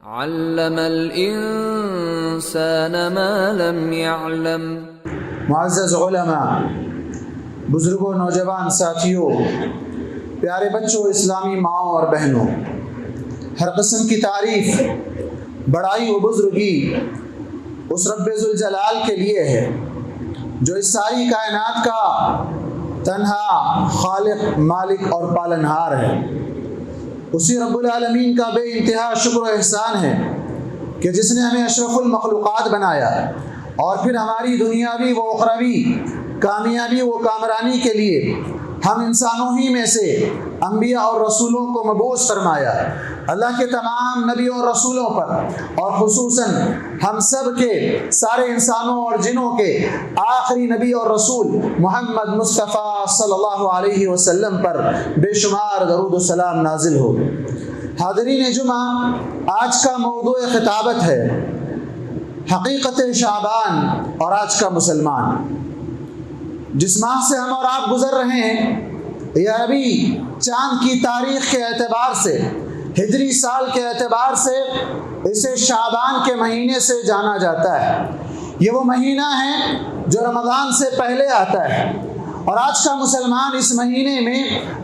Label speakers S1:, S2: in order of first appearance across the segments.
S1: अल्लमल इंसान मा लम यअलम।
S2: मुअज़्ज़ज़ उलमा, बुज़ुर्गों, नौजवान साथियों, प्यारे बच्चों, इस्लामी माओ और बहनों, हर किस्म की तारीफ़, बड़ाई व बुज़ुर्गी उस रब्बुल जलाल के लिए है जो इस सारी कायनात का तन्हा खालिक, मालिक और पालनहार है। उसी रब्बुल आलमीन का बेइंतहा शुक्र व एहसान है कि जिसने हमें अशरफुल मखलूक़ात बनाया और फिर हमारी दुनियावी व उखरवी कामयाबी व कामरानी के लिए हम इंसानों ही में से अंबिया और रसूलों को मबूस फरमाया। अल्लाह के तमाम नबियों और रसूलों पर और खुसूसन हम सब के सारे इंसानों और जिनों के आखिरी नबी और रसूल मोहम्मद मुस्तफ़ा सल्लल्लाहु अलैहि वसल्लम पर बेशुमार दरूद व सलाम नाजिल हो। हाज़रीन जुमा, आज का मौदूए खिताबत है हकीकत शाबान और आज का मुसलमान। जिस माह से हम और आप गुजर रहे हैं, यह अभी चांद की तारीख के एतबार से, हिजरी साल के एतबार से इसे शाबान के महीने से जाना जाता है। ये वो महीना है जो रमज़ान से पहले आता है और आज का मुसलमान इस महीने में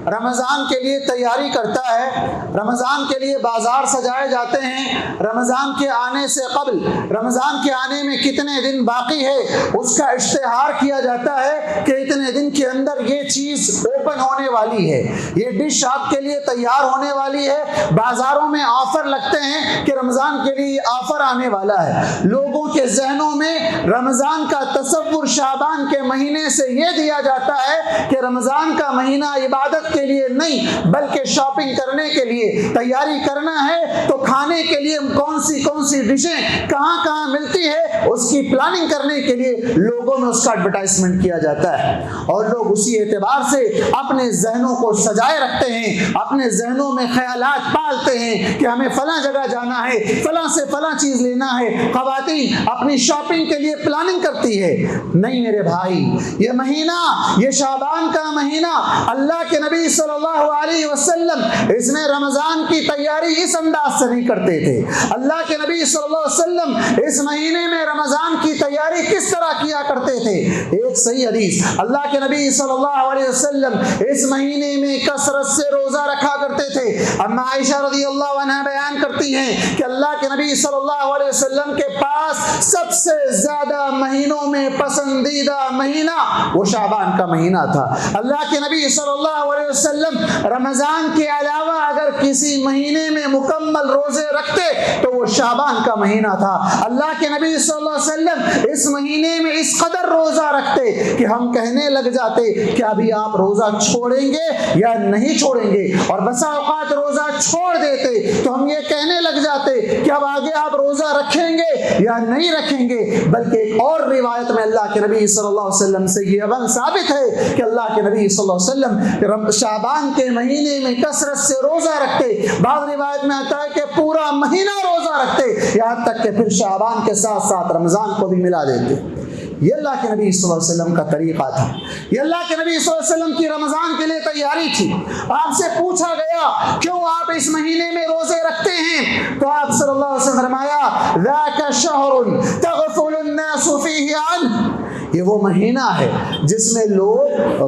S2: रमज़ान के लिए तैयारी करता है। रमज़ान के लिए बाज़ार सजाए जाते हैं। रमज़ान के आने से कबल, रमज़ान के आने में कितने दिन बाकी है उसका इश्तिहार किया जाता है कि इतने दिन के अंदर ये चीज़ ओपन होने वाली है, ये डिश आपके लिए तैयार होने वाली है। बाज़ारों में ऑफ़र लगते हैं कि रमज़ान के लिए ऑफ़र आने वाला है। लोगों के जहनों में रमज़ान का तसव्वुर शाबान के महीने से ये दिया जाता है कि रमजान का महीना इबादत के लिए नहीं बल्कि शॉपिंग करने के लिए तैयारी करना है। तो खाने के लिए कौन सी डिशें कहां कहां मिलती है उसकी प्लानिंग करने के लिए लोगों में उसका एडवर्टाइजमेंट किया जाता है और लोग उसी एतबार से अपने जहनों को सजाए रखते हैं, अपने जहनों में ख्यालात पालते हैं कि हमें फला जगह जाना है, फला से फला चीज लेना है। ख़वातीन अपनी शॉपिंग के लिए प्लानिंग करती है। नहीं मेरे भाई, ये महीना, ये शाबान का महीना, अल्लाह के नबी सल्लल्लाहु अलैहि वसल्लम इसमें रमजान की तैयारी इस अंदाज से नहीं करते थे। अल्लाह के नबी सल्लल्लाहु अलैहि वसल्लम इस महीने में रमजान की तैयारी किस तरह किया करते थे? एक सही हदीस, अल्लाह के नबी सल्लल्लाहु अलैहि वसल्लम इस महीने में कसरत से रोजा रखा करते थे। अम्मा आयशा रज़ियल्लाहु अन्हा बयान करती हैं कि अल्लाह के नबी सल्लल्लाहु अलैहि वसल्लम के पास सबसे ज्यादा महीनों में पसंदीदा महीना वो शाबान का महीना था। अल्लाह के नबी सल्लल्लाहु अलैहि वसल्लम रमजान के अलावा अगर किसी महीने में मुकम्मल रोजे रखते तो वो शाबान का महीना था। अल्लाह के नबी सल्लल्लाहु अलैहि वसल्लम इस महीने में इस कदर रोजा रखते कि हम कहने लग जाते कि अभी आप रोजा छोड़ेंगे या नहीं छोड़ेंगे, और बसा औकात रोजा छोड़ देते तो हम ये कहने लग जाते कि अब आगे आप रोजा रखेंगे या नहीं रखेंगे। बल्कि एक और रिवायत में अल्लाह के नबी सल्लल्लाहु अलैहि वसल्लम से ये अमल साबित है कि अल्लाह के नबी सल्लल्लाहु अलैहि वसल्लम शाबान के महीने में कसरत से रोजा रखते। बाद रिवायत में आता है कि पूरा महीना रोजा रखते, यहाँ तक कि फिर शाबान के साथ साथ रमजान को भी मिला देते। ये अल्लाह के नबी सल्लल्लाहु अलैहि वसल्लम का तरीका था। ये अल्लाह के नबी सल्लल्लाहु अलैहि वसल्लम की रमजान के लिए तैयारी थी। आपसे पूछा गया क्यों आप इस महीने में रोजे रखते हैं, तो आप सल्लल्लाहु अलैहि वसल्लम फरमाया ज़ाका शहरुन तग़फ़ुलुन नासु फ़ीही अन्हु, ये वो महीना है जिसमें लोग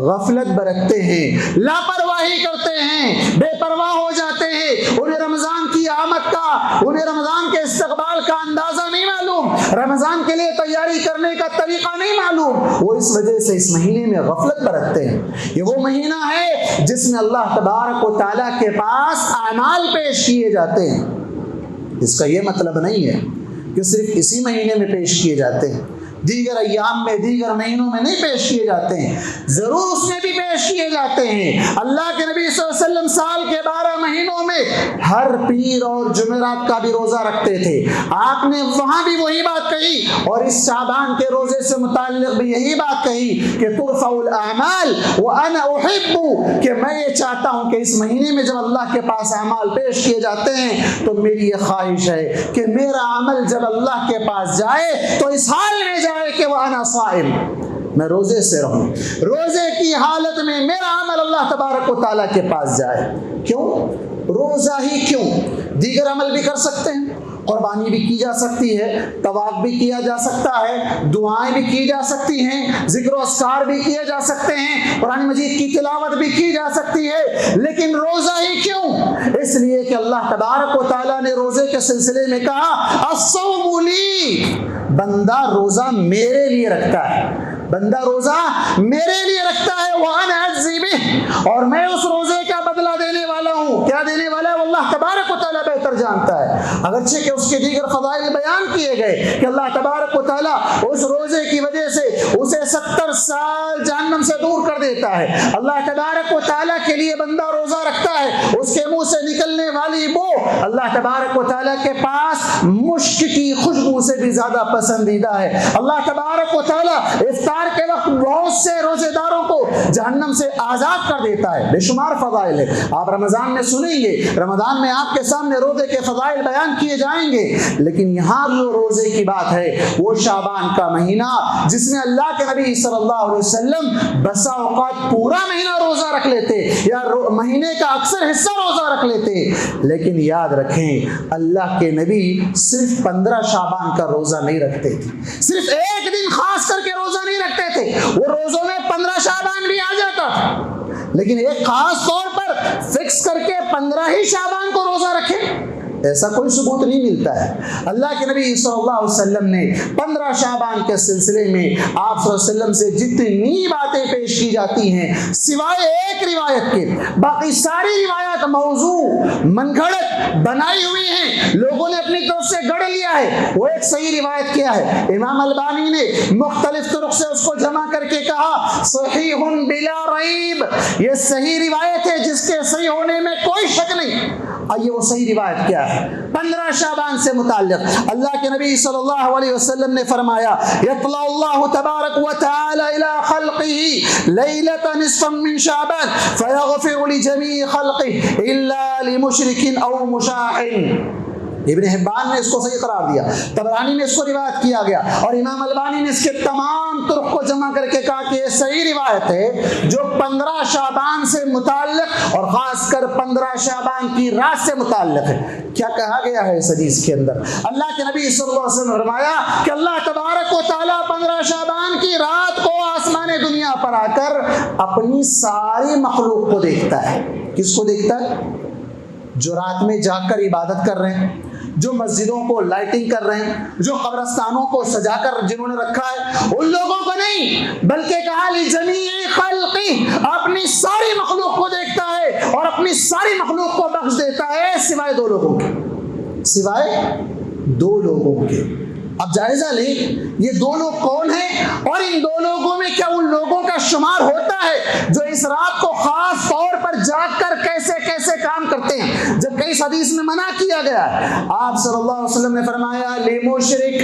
S2: गफलत बरतते हैं, लापरवाही करते हैं, बेपरवाह हो जाते हैं। उन्हें रमजान की आमद का, उन्हें रमजान के इस्तकबाल का अंदाजा नहीं मालूम, रमजान के लिए तैयारी करने का तरीका नहीं मालूम। वो इस वजह से इस महीने में गफलत बरतते हैं। ये वो महीना है जिसमें अल्लाह तबारक व तआला के पास अमाल पेश किए जाते हैं। इसका ये मतलब नहीं है कि सिर्फ इसी महीने में पेश किए जाते हैं, दीगर अय्याम में, दीगर महीनों में नहीं पेश किए जाते हैं, जरूर उसमें भी पेश किए जाते हैं। अल्लाह के नबी सल्लल्लाहु अलैहि वसल्लम साल के 12 महीनों में हर पीर और जुमेरात का भी रोजा रखते थे। आपने वहां भी वही बात कही और इस शाबान के रोजे से मुताल्लिक़ भी यही बात कही कि तुरफ़उल अमाल व अना उहिब्बु, कि मैं ये चाहता हूं कि इस महीने में जब अल्लाह के पास अमाल पेश किए जाते हैं तो मेरी ये ख्वाहिश है कि मेरा अमल जब अल्लाह के पास जाए तो इस हाल में कि वह अना साइम, मैं रोजे से रहूं, रोजे की हालत में मेरा अमल अल्लाह तबारक व तआला के पास जाए। क्यों रोजा ही क्यों, दीगर अमल भी कर सकते हैं। कुर्बानी भी की जा सकती है, तवाफ भी किया जा सकता है, दुआएं भी की जा सकती हैं, जिक्र अस्कार भी किए जा सकते हैं, कुरान मजीद की तिलावत भी की जा सकती है। लेकिन रोजा ही क्यों? इसलिए कि अल्लाह तबारक व तआला ने रोजे के सिलसिले में कहा, अस्सौमु ली, बंदा रोजा मेरे लिए रखता है, बंदा रोजा मेरे लिए रखता है, वअना अज्ज़ी बिह, और मैं उस रोजे का बदला देने वाला हूँ। क्या देने वाला है अल्लाह तबारक व तआला बेहतर जानता है। अगरचे कि उसके दीगर फज़ाइल बयान किए गए कि अल्लाह तबारक व तआला उस रोजे की वजह से उसे 70 साल जहन्नम से दूर कर देता है। अल्लाह तबारक व तआला के लिए बंदा रोजा रखता है, उसके मुंह से निकलने वाली बो अल्लाह तबारक व तआला के पास मुश्क की खुशबू से भी ज्यादा पसंदीदा है। अल्लाह तबारक व तआला इफ्तार के वक्त बहुत से रोजेदारों को जहन्नम से आजाद कर देता है। बेशुमार फजाइल है, आप रमजान में सुनेंगे, रमजान में आपके सामने रोजे के फजाइल बयान किए जाएंगे। लेकिन यहाँ जो रोजे की बात है वो शाबान का महीना, जिसमें अल्लाह के नबी सल्लल्लाहु अलैहि वसल्लम बसा औकात पूरा महीना रोजा रख लेते या महीने का अक्सर हिस्सा रोजा रख लेते। लेकिन याद रखें, अल्लाह के नबी सिर्फ 15 शाबान का रोजा नहीं रखते थे, सिर्फ एक दिन खास करके रोजा नहीं रखते थे, वो रोजों में 15 शाबान भी आ जाता था, लेकिन एक खास तौर पर फिक्स करके 15 ही शाबान को रोजा रखे, ऐसा कोई सबूत नहीं मिलता है। अल्लाह के नबी सल्लल्लाहु अलैहि वसल्लम ने 15 शाबान के सिलसिले में आप सल्लल्लाहु अलैहि वसल्लम से जितनी बातें पेश की जाती हैं, सिवाय एक रिवायत के, बाकी सारी रिवायत मौजू मनगढ़ंत बनाई हुई हैं, लोगों ने अपनी तरफ से गढ़ लिया है। वो एक सही रिवायत क्या है? इमाम अलबानी ने मुख्तलिफ तुरुक से उसको जमा करके कहा, सहीहुन बिला रईब, ये सही रिवायत है जिसके सही होने में कोई शक नहीं। आइए वो सही रिवायत क्या है? 15 शाबान से मुताल्लिक़ अल्लाह के नबी सल्लल्लाहु अलैहि वसल्लम ने फरमाया, यतलल्लाहु तबारक व तआला इला खल्क़िही लैलतन निस्फ़न मिन शाबान फयग़फ़िरु लिजमीइ खल्क़िही इल्ला लिमुशरिकिन औ मुशाहिन। इब्न हिब्बान ने इसको सही करार दिया, तबरानी में इसको रिवायत किया गया, और इमाम अलबानी ने इसके तमाम तुरुक को जमा करके कहा कि ये सही रिवायत है जो 15 शाबान से मुताल्लिक़ और खासकर 15 शाबान की रात से मुताल्लिक़ है। क्या कहा गया है इस हदीस के अंदर? अल्लाह के नबी सल्लल्लाहु अलैहि वसल्लम ने फरमाया कि अल्लाह तबारक व तआला 15 शाबान की रात को आसमान दुनिया पर आकर अपनी सारी मखलूक को देखता है। किसको देखता है? जो रात में जाकर इबादत कर रहे हैं, जो मस्जिदों को लाइटिंग कर रहे हैं, जो कब्रस्तानों को सजाकर जिन्होंने रखा है, उन लोगों को नहीं, बल्कि कहा लिजमीइ खल्क़ी, अपनी सारी मखलूक को देखता है और अपनी सारी मखलूक को बख्श देता है, सिवाय 2 लोगों के, सिवाय 2 लोगों के। अब जायजा ले, ये 2 लोग कौन हैं और इन 2 लोगों में क्या उन लोगों का शुमार होता है जो इस रात को खास तौर पर जाकर कैसे कैसे काम करते हैं, जबकि इस हदीस में मना किया गया है। आप सल्लल्लाहु अलैहि वसल्लम ने फरमाया, लिमुशरिक,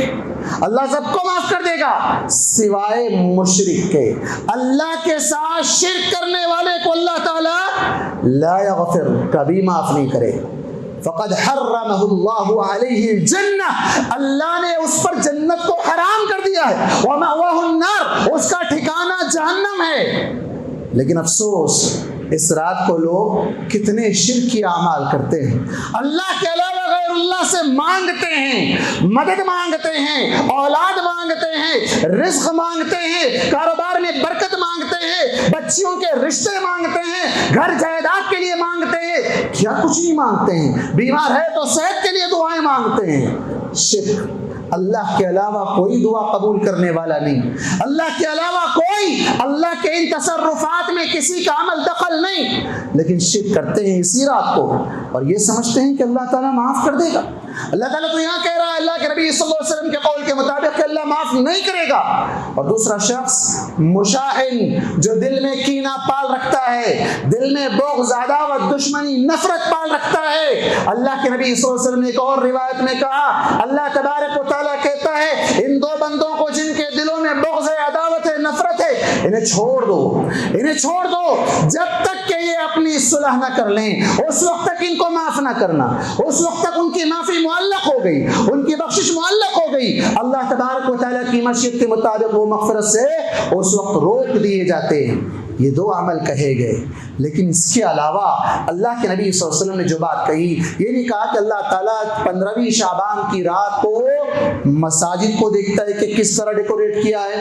S2: अल्लाह सबको माफ कर देगा सिवाय मुशरिक के। अल्लाह के साथ शिर्क करने वाले को अल्लाह ताला ला यग़फिर, कभी माफ नहीं करेगा। फ़क़द हर्रमहुल्लाहु अलैहिल जन्नह, अल्लाह ने उस पर जन्नत को हराम कर दिया है, व मअवाहुन नार, उसका ठिकाना जहन्नम है। लेकिन अफसोस, इस रात को लोग कितने शिर्की अमाल करते हैं, अल्लाह के अलावा गैरुल्लाह से मांगते हैं, मदद मांगते हैं, औलाद मांगते हैं, रिज़्क़ मांगते हैं, कारोबार में बरकत मांगते हैं, बच्चियों के रिश्ते मांगते हैं, घर जायदाद के लिए मांगते हैं, क्या कुछ नहीं मांगते हैं, बीमार है तो सेहत के लिए दुआएं मांगते हैं। शिर्क, अल्लाह के अलावा कोई दुआ कबूल करने वाला नहीं, अल्लाह के अलावा कोई, अल्लाह के इन तसर्रुफात में किसी का अमल दखल नहीं, लेकिन शिर्क करते हैं इसी रात को और ये समझते हैं कि अल्लाह ताला माफ कर देगा। अल्लाह ताला तो यहाँ कह रहा है, अल्लाह के नबी सल्लल्लाहु अलैहि वसल्लम के कौल के मुताबिक कि अल्लाह माफ नहीं करेगा। और दूसरा शख्स मुशाहिन, जो दिल में कीना पाल रखता है, दिल में बुग़्ज़, अदावत, दुश्मनी, नफरत पाल रखता है। अल्लाह के नबी सल्लल्लाहु अलैहि वसल्लम ने एक और रिवायत में कहा, अल्लाह तबारक व तआला कहता है, इन 2 बंदों को जिनके दिलों में बुग़्ज़ है, अदावत है, नफरत है, इन्हें छोड़ दो, इन्हें छोड़ दो, जब तक कि ये अपनी सुलह न कर लें, उस वक्त तक इनको माफ ना करना, उस वक्त तक उनकी माफी मुअल्लक़ हो गई, उनकी बख्शिश मुअल्लक़ हो गई। अल्लाह तबारक व तआला की मशीयत के मुताबिक वो मग़फ़िरत से उस वक्त रोक दिए जाते हैं। ये 2 अमल कहे गए। लेकिन इसके अलावा अल्लाह के नबी सल्लल्लाहु अलैहि वसल्लम ने जो बात कही, ये नहीं कहा कि अल्लाह ताला 15वीं शाबान की रात को मसाजिद को देखता है कि किस तरह डेकोरेट किया है,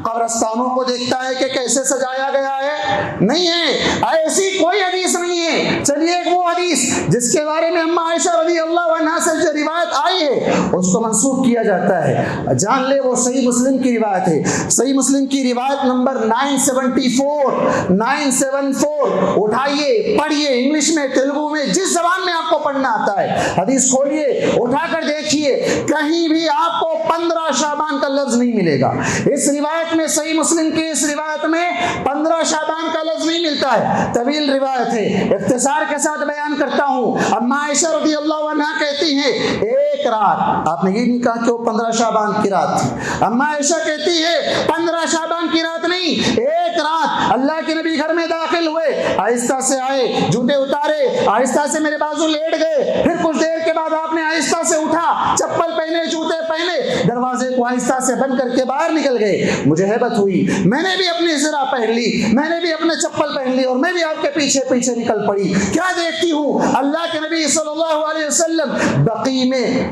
S2: कब्रस्तानों को देखता है कि कैसे सजाया गया है। नहीं है, ऐसी कोई हदीस नहीं है। चलिए एक वो हदीस जिसके बारे में अम्मा आयशा रज़ी अल्लाह अन्हा से जो रिवायत आई है उसको मंसूख किया जाता है। जान ले, वो सही मुस्लिम की रिवायत है। सही मुस्लिम की रिवायत नंबर 974 उठाइए, पढ़िए, इंग्लिश में, तेलुगु में, जिस जबान में आपको पढ़ना आता है हदीस खोलिए, उठाकर देखिए, कहीं भी आपको 15 शाबान का लफ्ज नहीं मिलेगा। इस रिवायत में, सही मुस्लिम की इस रिवायत में 15 शाबान का लफ्ज नहीं मिलता है। तवील रिवायत है, इख्तिसार के साथ बयान करता हूं। अम्मा आयशा रज़ियल्लाहु अन्हा कहती हैं, एक रात, आपने ये नहीं कहा कि वो 15 शाबान की रात थी। अम्मा आयशा कहती है 15 शाबान की रात नहीं, एक रात अल्लाह के नबी घर में दाखिल हुए, आहिस्ता से आए, जूते उतारे, आहिस्ता से मेरे बाजू लेट गए, फिर कुछ देर के बाद आपने आहिस्ता से उठा, चप्पल पहने, जूते पहने, दरवाजे को आहिस्ता से बंद करके बाहर निकल गए। मुझे हैबत हुई, मैंने भी अपनी ज़रा पहन ली, मैंने भी अपने चप्पल पहन ली और मैं भी आपके पीछे पीछे निकल पड़ी। क्या देखती हूँ, अल्लाह के नबी सल्लल्लाहु अलैहि वसल्लम बकी में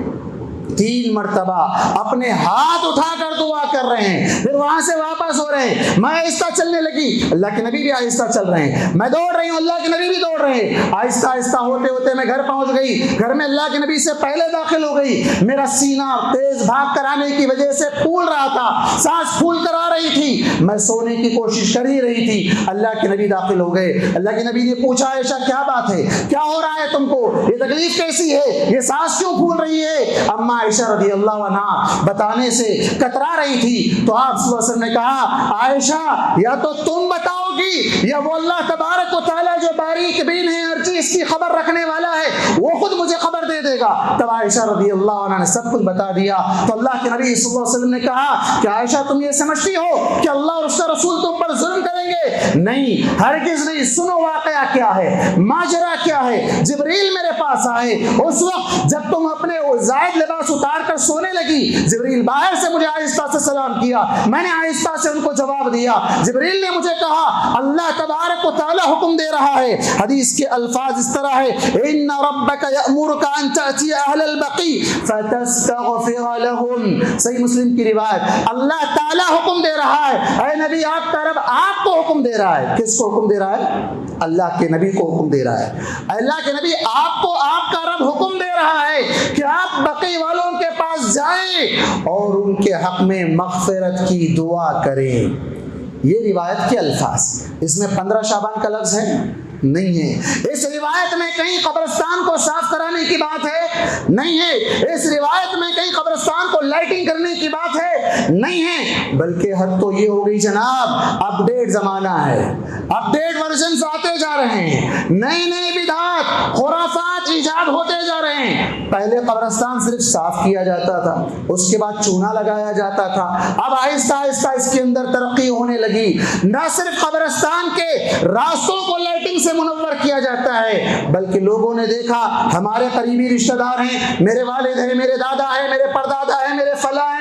S2: 3 मरतबा अपने हाथ उठाकर दुआ कर रहे हैं, फिर वहां से वापस हो रहे हैं। मैं आहिस्ता चलने लगी, अल्लाह के नबी भी आहिस्ता चल रहे हैं, मैं दौड़ रही हूँ, अल्लाह के नबी भी दौड़ रहे हैं। आहिस्ता आहिस्ता होते होते मैं घर पहुंच गई, घर में अल्लाह के नबी से पहले दाखिल हो गई। मेरा सीना तेज भाग कर आने की वजह से फूल रहा था, सांस फूल कर आ रही थी, मैं सोने की कोशिश कर ही रही थी। अल्लाह के नबी दाखिल हो गए। अल्लाह के नबी ने पूछा, आयशा क्या बात है, क्या हो रहा है तुमको, ये तकलीफ कैसी है, ये सांस क्यों फूल रही है। अम्मा आयशा रज़ी अल्लाह अन्हा बताने से कतरा रही थी, तो आप सल्लल्लाहु अलैहि वसल्लम ने कहा, आयशा या तो तुम बताओगी या वो अल्लाह तबारक व तआला जो बारीक बीन है, हर चीज की खबर रखने वाला है, वो खुद मुझे खबर दे देगा। तब आयशा रज़ी अल्लाह अन्हा ने सब कुछ बता दिया। तो अल्लाह के नबी सल्लल्लाहु अलैहि वसल्लम ने कहा कि आयशा तुम ये समझती हो कि अल्लाह और उसका रसूल तुम पर जुल्म करेंगे? नहीं, हरगिज़ नहीं। सुनो वाकया क्या है, माजरा क्या है। जिब्रील मेरे पास आए, उस वक्त जब तुम अपने जायद लिबास उतार कर सोने लगी, जिब्रील बाहर से मुझे आहिस्ता से सलाम किया, मैंने आहिस्ता से उनको जवाब दिया। जिब्रील ने मुझे कहा अल्लाह तबारक व तआला हुक्म दे रहा है। हदीस के अल्फाज इस तरह है, इन्ना रब्बका यअमुरुका अन तअती अहलल बकी फतस्तगफिर लहुम। सही मुस्लिम की रिवायत, अल्लाह ताला हुक्म दे रहा है, ऐ नबी आपका रब आपको हुक्म दे रहा है। किसको हुक्म दे रहा है? अल्लाह के नबी को हुक्म दे रहा है। अल्लाह के नबी आपको आपका रब हुक्म दे रहा है कि आप बकी वालों के पास जाएं और उनके हक में मग़फ़िरत की दुआ करें। ये रिवायत के अल्फाज, इसमें 15 शाबान का लफ्ज़ है नहीं है। इस रिवायत में कहीं कब्रिस्तान को साफ कराने की बात है नहीं है। इस रिवायत में कहीं कब्रिस्तान को लाइटिंग करने की बात है नहीं है। बल्कि हद तो ये हो गई जनाब, अपडेट जमाना है, अपडेट वर्जन आते जा रहे हैं, नए नए बिदात खुराफात इजाद होते जा रहे हैं। पहले कब्रिस्तान सिर्फ साफ किया जाता था, उसके बाद चूना लगाया जाता था, अब आहिस्ता आहिस्ता इसके अंदर तरक्की होने लगी। न सिर्फ कब्रिस्तान के रास्तों को लाइटिंग से मुनव्वर किया जाता है, बल्कि लोगों ने देखा हमारे करीबी रिश्तेदार हैं, मेरे वालिद हैं, मेरे दादा हैं, मेरे परदादा हैं, मेरे फला हैं,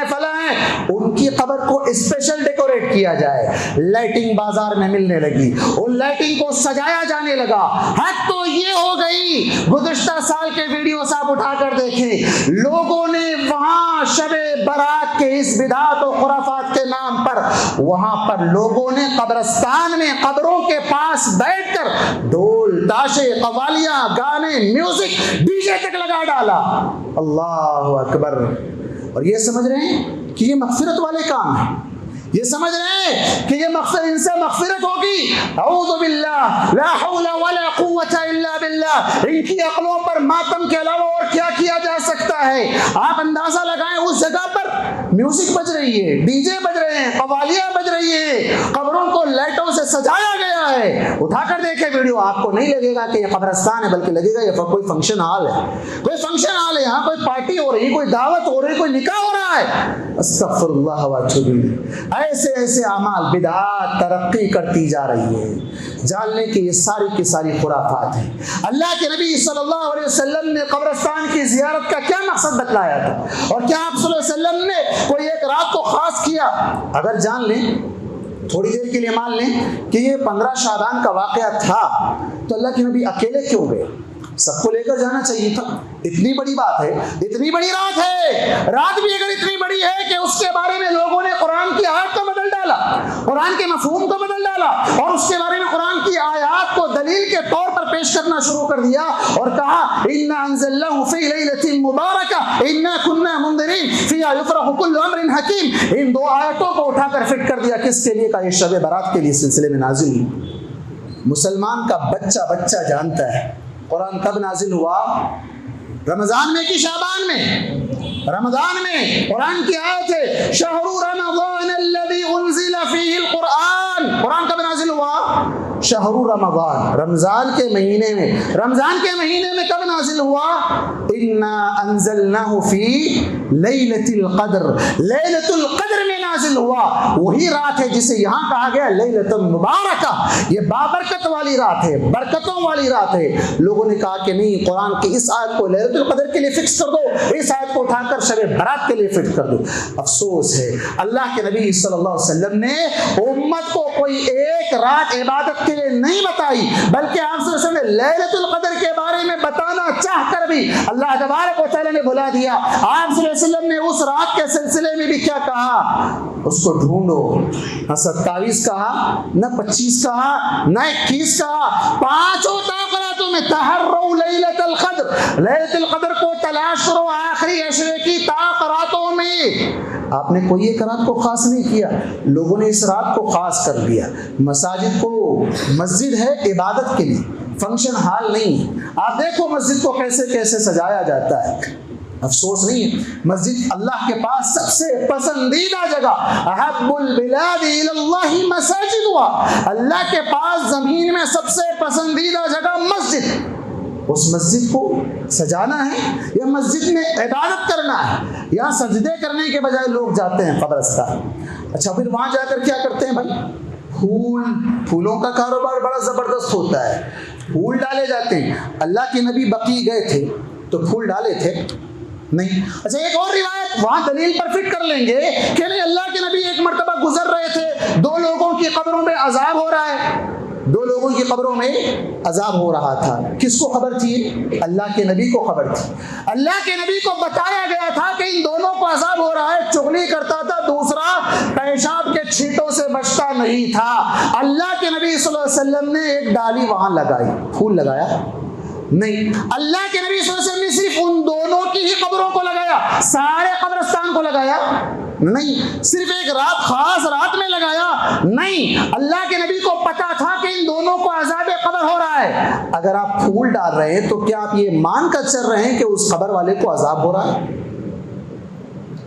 S2: उनकी कब्र को स्पेशल डेकोरेट किया जाए। लाइटिंग बाजार में मिलने लगी, उन लाइटिंग को सजाया जाने लगा। हद तो ये हो गई, गुज़िश्ता साल के वीडियो आप उठाकर देखें, लोगों ने वहां शबे बारात के इस बिदात और खुराफात के नाम पर, वहां पर लोगों ने कब्रिस्तान में कब्रों के पास बैठकर ढोल ताशे कवालियां गाने म्यूजिक डीजे तक लगा डाला। अल्लाह अकबर। और ये समझ रहे हैं कि ये मग़फ़िरत वाले काम है, ये समझ रहे हैं कि ये मक़सद इनसे मग़फ़िरत होगी। अऊज़ु बिल्लाह ला हौला वला कुव्वता इल्ला बिल्लाह। इनकी अक़लों पर मातम के अलावा और क्या किया जा सकता है। आप अंदाजा लगाएं, उस जगह पर म्यूजिक बज रही है, डीजे बज रहे हैं, कवालियां बज रही है, कब्रों को लाइटों से सजाया गया है। उठाकर देखें वीडियो, आपको नहीं लगेगा कि ये कब्रिस्तान है, बल्कि लगेगा ये कोई फंक्शन हॉल है, कोई फंक्शन हॉल है, यहाँ कोई पार्टी हो रही, कोई दावत हो रही, कोई निकाह हो रहा है। अस्तग़फ़िरुल्लाह व अतूबु इलैह। ऐसे ऐसे अमाल बिदअत तरक्की करती जा रही है। जान लें कि ये सारी की सारी खुराफात हैं। अल्लाह के नबी सल्लल्लाहु अलैहि वसल्लम ने कब्रिस्तान की ज़ियारत का क्या मकसद बतलाया था, और क्या आप सल्लल्लाहु अलैहि वसल्लम ने कोई एक रात को खास किया? अगर जान लें थोड़ी देर के लिए मान लें कि ये 15 शाबान का वाक़या था, तो अल्लाह के नबी अकेले क्यों गए? सबको लेकर जाना चाहिए था। इतनी बड़ी बात है, इतनी बड़ी रात है, रात भी अगर इतनी बड़ी है कि उसके बारे में लोगों ने कुरान की आयत को बदल डाला, कुरान के मफहूम को बदल डाला और उसके बारे में कुरान की आयत को दलील के तौर पर पेश करना शुरू कर दिया और कहा इन्ना अंज़लनाहु फी लैलतिन मुबारका इन्ना कुन्ना मुंदिरीन फिहा युफ़रक़ु कुल्लु अम्रिन हकीम। इन दो आयतों को उठाकर फिट कर दिया। किसके लिए? का ये शब बारात के लिए सिलसिले में नाजिल हुई। मुसलमान का बच्चा बच्चा जानता है कुरान कब नाजिल हुआ? रमजान में कि शाबान में? रमजान में। कुरान की आयत है शहरु रमज़ान अल्लज़ी उन्ज़िला फ़ीहिल कुरान। कुरान कब नाजिल हुआ? शहरु रमज़ान, रमजान के महीने में। रमजान के महीने में कब नाजिल हुआ? इन्ना अंज़लनाहु फ़ी लैलतिल क़द्र, लैलतुल क़द्र में नाजिल हुआ। वही रात है जिसे यहाँ कहा गया लैलतुल मुबारका, ये बाबरकत वाली रात है, बरकतों वाली रात है। लोगों ने कहा कि नहीं, कुरान की इस आयत को लैलतुल क़द्र के लिए फिक्स कर दो, इस आयत को उठाकर शब बारात के लिए फिट कर दो। अफसोस है अल्लाह के नबी सल्लल्लाहु अलैहि वसल्लम ने उम्मत को कोई एक रात इबादत के लिए नहीं बताई, बल्कि आप सल्लल्लाहु अलैहि वसल्लम ने लैलतुल क़द्र के बारे में बताना चाहकर भी अल्लाह तबारक व तआला ने बुला दिया। आप सल्लल्लाहु अलैहि वसल्लम ने उस रात के सिलसिले में भी क्या कहा? उसको ढूंढो। न 27 कहा, न 25 कहा, न 21 कहा, पांचों ताक़रातों में तहर्रौ लैलतुल क़द्र, लैलतुल क़द्र को तलाश करो आखिरी अशरे की ताक़रातों में। आपने कोई एक रात को खास नहीं किया, लोगों ने इस रात को खास कर दिया। मसाजिद को, मस्जिद है इबादत के लिए, फंक्शन हॉल नहीं। आप देखो मस्जिद को कैसे कैसे सजाया जाता है। अफसोस नहीं है, मस्जिद अल्लाह के पास सबसे पसंदीदा जगह, अहब्बुल बिलादी इलल्लाहि मसाजिदुहा, अल्लाह के पास जमीन में सबसे पसंदीदा जगह मस्जिद। उस मस्जिद को सजाना है या मस्जिद में इबादत करना है? यहाँ सजदे करने के बजाय लोग जाते हैं कब्रिस्तान। अच्छा, फिर वहाँ जाकर क्या करते हैं भाई? फूलों का कारोबार बड़ा ज़बरदस्त होता है, फूल डाले जाते हैं। अल्लाह के नबी बकी गए थे तो फूल डाले थे? नहीं। अच्छा, एक और रिवायत वहाँ दलील पर फिट कर लेंगे कि नहीं, अल्लाह के नबी एक मर्तबा गुजर रहे थे, दो लोगों की कब्रों में अजाब हो रहा है, दो लोगों की कब्रों में अजाब हो रहा था। किसको खबर थी? अल्लाह के नबी को खबर थी। अल्लाह के नबी को बताया गया था कि इन दोनों को अजाब हो रहा है। चुगली करता था, दूसरा पेशाब के छींटों से बचता नहीं था। अल्लाह के नबी सल्लल्लाहु अलैहि वसल्लम ने एक डाली वहां लगाई, फूल लगाया नहीं। अल्लाह के नबी सल्लल्लाहु अलैहि वसल्लम ने सिर्फ उन दोनों की ही कब्रों को लगाया, सारे कब्रिस्तान को लगाया नहीं। सिर्फ एक रात, खास रात में लगाया नहीं। अल्लाह के नबी को पता था कि इन दोनों को अज़ाब कब्र हो रहा है। अगर आप फूल डाल रहे हैं तो क्या आप ये मान कर चल रहे हैं कि उस कब्र वाले को अजाब हो रहा है?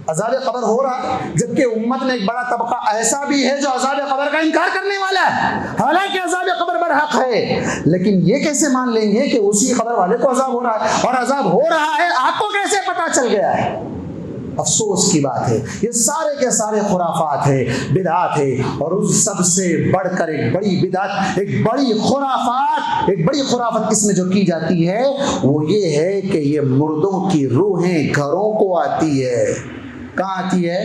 S2: अज़ाब कब्र हो रहा है, जबकि उम्मत में एक बड़ा तबका ऐसा भी है जो अज़ाब कब्र का इनकार करने वाला है। हालांकि अज़ाब कब्र बरहक है, लेकिन ये कैसे मान लेंगे कि उसी कब्र वाले को अज़ाब हो रहा है? और अज़ाब हो रहा है आपको कैसे पता चल गया है? अफसोस की बात है, ये सारे के सारे खुराफात है, बिदअत है। और उस सबसे बढ़कर एक बड़ी बिदअत, एक बड़ी खुराफत इसमें जो की जाती है वो ये है कि ये मुर्दों की रूहें घरों को आती है। कहाँ आती है?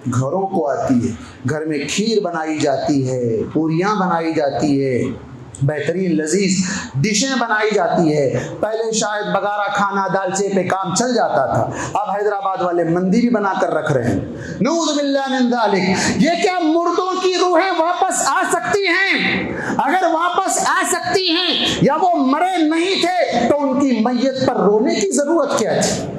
S2: घरों को आती है। घर में खीर बनाई जाती है, पूरियाँ बनाई जाती है, बेहतरीन लजीज डिशें बनाई जाती है। पहले शायद बगारा खाना दालचे पे काम चल जाता था, अब हैदराबाद वाले मंदी भी बना कर रख रहे हैं। नऊज़ बिल्लाह मिन ज़ालिक। ये क्या मुर्दों की रूहें वापस आ सकती हैं? अगर वापस आ सकती हैं या वो मरे नहीं थे तो उनकी मैयत पर रोने की जरूरत क्या थी?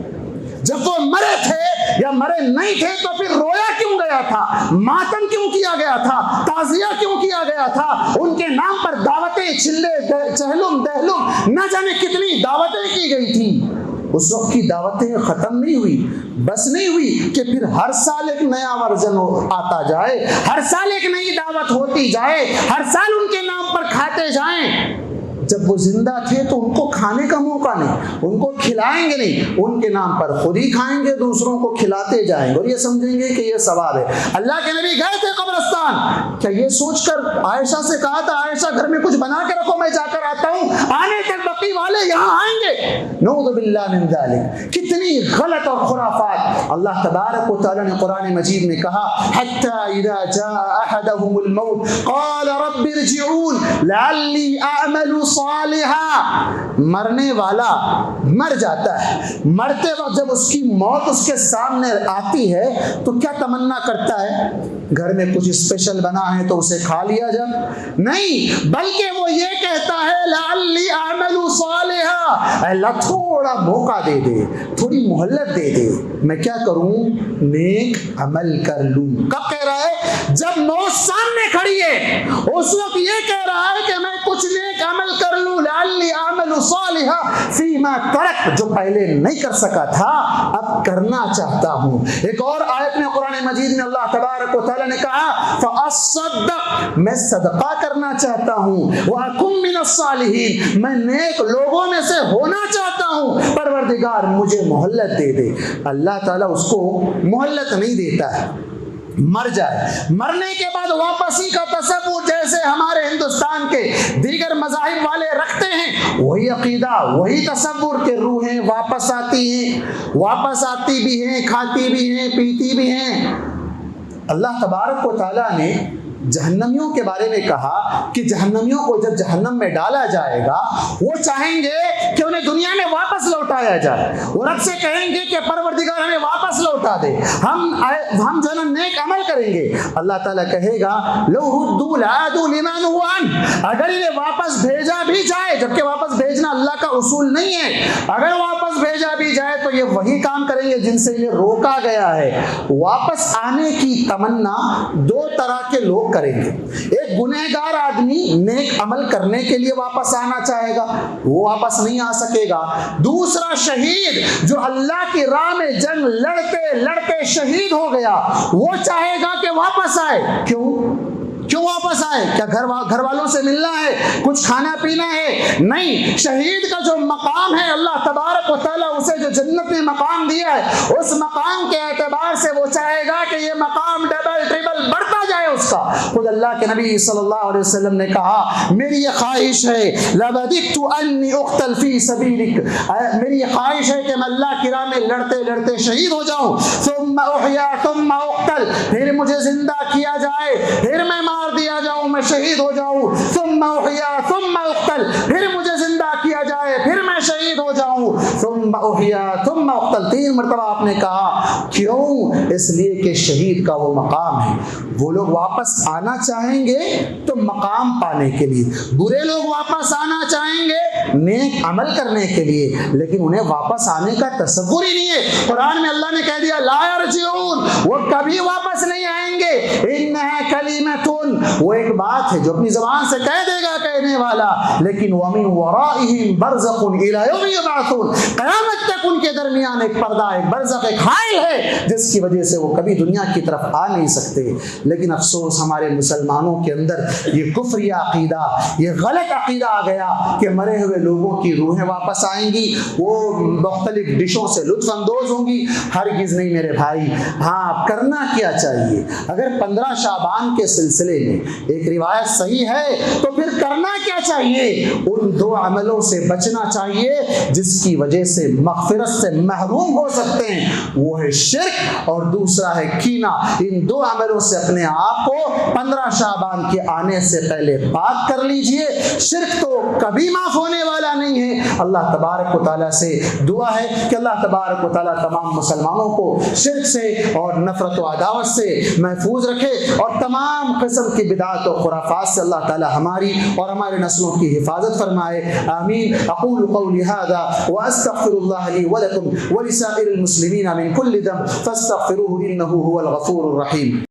S2: जब वो मरे थे या मरे नहीं थे तो फिर रोया क्यों गया था? मातम क्यों किया गया था? ताज़िया क्यों किया गया था? उनके नाम पर दावतें, चिल्ले, चहलुम दहलुम, न जाने कितनी दावतें की गई थी। उस वक्त की दावतें खत्म नहीं हुई, बस नहीं हुई कि फिर हर साल एक नया वर्जन आता जाए, हर साल एक नई दावत होती जाए, हर साल उनके नाम पर खाते जाएं। जब वो जिंदा थे तो उनको खाने का मौका नहीं, उनको खिलाएंगे नहीं, उनके नाम पर खुद ही खाएंगे, दूसरों को खिलाते जाएंगे और ये समझेंगे कि ये सवाब है। अल्लाह के नबी गए थे कब्रिस्तान, क्या ये सोचकर आयशा से कहा था आयशा घर में कुछ बना के रखो मैं जाकर आता हूँ, आने तक बकी वाले यहाँ आएंगे? नऊज़ु बिल्लाह मिन ज़ालिक। कितनी गलत और खुराफात। अल्लाह तबारक व तआला ने कुरान मजीद में कहा, हत्ता इज़ा जाअ अहदहुमुल मौत क़ाल रब्बि इरजिऊन लअल्ली अअमलु सालिहा। मरने वाला मर जाता है, मरते वक्त जब उसकी मौत उसके सामने आती है तो क्या तमन्ना करता है? घर में कुछ स्पेशल बना है तो उसे खा लिया जाए? नहीं, बल्कि वो ये कहता है लअल्ली अअमलु सालिहा, अल्लाह थोड़ा मौका दे दे, थोड़ी मोहल्लत दे दे, मैं क्या करूं, नेक अमल कर लूं। कब कह रहा है? जब मौत सामने खड़ी है उस वक्त ये कह रहा है कि मैं कुछ नेक अमल कर लूं, लअल्ली अअमलु सालिहा फीमा तरक, जो पहले नहीं कर सका था अब करना चाहता हूं। एक और आयत में कुरान मजीद में अल्लाह तबारक व तआला ने कहा फअस्सदक, मैं सदका करना चाहता हूं, व अकुम मिनस सालिहीन, मैं नेक लोगों में से होना चाहता हूं, परवरदिगार मुझे मोहल्लत दे दे। अल्लाह ताला उसको मोहल्लत नहीं देता है, मर जाए, मरने के बाद वापसी का तसव्वुर जैसे हमारे हिंदुस्तान के दीगर मज़ाहिब वाले रखते हैं, वही अकीदा वही तसव्वुर के रूहें वापस आती हैं, वापस आती भी हैं, खाती भी हैं, पीती भी हैं। अल्लाह तबारक व तआला ने जहन्नमियों के बारे में कहा कि जहन्नमियों को जब जहन्नम में डाला जाएगा वो चाहेंगे कि उन्हें दुनिया में वापस लौटाया जाए, वो रब से कहेंगे कि परवरदिगार हमें वापस लौटा दे, हम जो है नेक अमल करेंगे। अल्लाह ताला कहेगा लो रुद्दू लादू लिमन हुआन, अगर इन्हें वापस भेजा भी जाए, जबकि वापस भेजना अल्लाह का उसूल नहीं है, अगर वापस भेजा भी जाए तो ये वही काम करेंगे जिनसे इन्हें रोका गया है। वापस आने की तमन्ना दो तरह के लोग करेंगे। एक गुनहगार आदमी नेक अमल करने के लिए वापस आना चाहेगा, वो वापस नहीं आ सकेगा। दूसरा शहीद जो अल्लाह की राह में जंग लड़ते लड़ते शहीद हो गया, वो चाहेगा कि वापस आए। क्यों वापस आए? क्या घर वालों से मिलना है, कुछ खाना पीना है? नहीं, शहीद का जो मकाम है अल्लाह तबारक व तआला उसे जो जन्नत में मकाम दिया है, उस मकाम के एतबार से वो चाहेगा कि ये मकाम डबल ट्रिपल बढ़ता जाए उसका। खुद अल्लाह के नबी सल्लल्लाहु अलैहि वसल्लम ने कहा, मेरी ये ख्वाहिश है लबदितु अन्नी उक़्तल फी सबीलिक, मेरी ये ख्वाहिश है कि मैं अल्लाह की राह में लड़ते लड़ते शहीद हो जाऊं, सुम्मा उहया सुम्मा उक़्तल, फिर मुझे जिंदा किया जाए, फिर मैं मार दिया जाऊं, मैं शहीद हो जाऊं, सुम्मा उहया सुम्मा उक़्तल, फिर मुझे जिंदा किया जाए, फिर मैं शहीद हो जाऊं, सुम्मा उहया सुम्मा उक़्तल। 3 मरतबा आपने कहा। क्यों? इसलिए कि शहीद का वो मकाम है। वो लोग वापस आना चाहेंगे तो मकाम पाने के लिए, बुरे लोग वापस आना चाहेंगे नेक अमल करने के लिए, लेकिन उन्हें वापस आने का तसव्वुर ही नहीं है। कुरान में अल्लाह ने कह दिया ला यरजिऊन, वो कभी वापस नहीं आएंगे। इन्नहा कलिमतुन, वो एक बात है जो अपनी ज़बान से कह देगा कहने वाला, लेकिन वमिन वराइहिम बरज़खुन इला यौमि युबअसून, क़यामत तक उनके दरमियान एक पर्दा, एक बरज़ख, एक हाइल है जिसकी वजह से वो कभी दुनिया की तरफ आ नहीं सकते। लेकिन अफसोस हमारे मुसलमानों के अंदर ये कुफ्री अकीदा, ये गलत अकीदा आ गया कि मरे हुए लोगों की रूहें वापस आएंगी, वो मुख्तलिफ डिशों से लुत्फ अंदोज होंगी। हरगिज़ नहीं मेरे भाई। हाँ, करना क्या चाहिए? अगर 15 शाबान के सिलसिले में एक रिवायत सही है तो फिर करना क्या चाहिए? उन 2 अमलों से बचना चाहिए जिसकी वजह से मग़फ़िरत से महरूम हो सकते हैं, वो है शिर्क और दूसरा है कीना। इन 2 अमलों से अपने आप को 15 शाबान के आने से पहले पाक कर लीजिए। शिर्क तो कभी माफ होने वाला नहीं है। अल्लाह तबारक व तआला से दुआ है कि अल्लाह तबारक व तआला तमाम मुसलमानों को शिर्क से और नफरत व अदावत से महफूज रखे और तमाम किस्म की बिदात और खुराफात से अल्लाह ताला हमारी और हमारे नस्लों की हिफाजत फरमाए। आमीन। अक़ूलु क़ौली हाज़ा व अस्तग़फ़िरुल्लाह ली व लकुम व लिसाइरिल मुस्लिमीन मिन कुल्लि ज़ंब फ़स्तग़फ़िरूहु इन्नहु हुवल गफ़ूरुर रहीम।